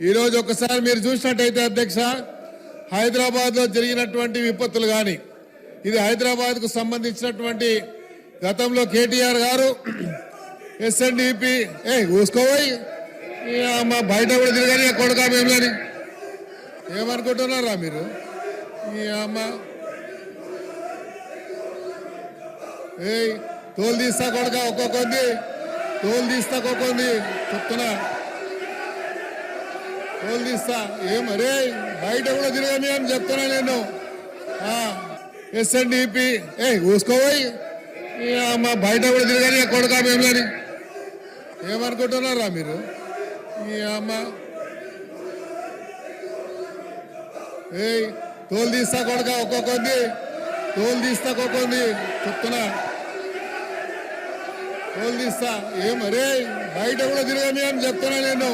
ఈరోజు ఒకసారి మీరు చూసినట్టయితే అధ్యక్ష, హైదరాబాద్లో జరిగినటువంటి విపత్తులు కానీ, ఇది హైదరాబాద్కు సంబంధించినటువంటి గతంలో కేటీఆర్ గారు ఎస్ఎన్డిపి ఊసుకోపోయి మా బయట కూడా తిరగని కొడుకా మేమని ఏమనుకుంటున్నారా మీరు? ఈ అమ్మ తోలు తీస్తా కొడుక ఒక్కొక్కంది, తోలు తీస్తా ఒక్కొక్కంది చెప్తున్నా, తోలు తీస్తా ఏమరే బయట కూడా తిరగని అని చెప్తున్నా నేను. ఎస్ఎన్డిపి ఊసుకోపోయి మా బయట కూడా తిరగని కొడుకా మేమని ఏమనుకుంటున్నారా మీరు? ఈ అమ్మ తోలు తీస్తా కొడుక ఒక్కొక్కంది, తోలు తీస్తా ఒక్కొక్కంది చెప్తున్నా, తోలు తీస్తా ఏమరే బయట కూడా తిరగని అని చెప్తున్నా నేను.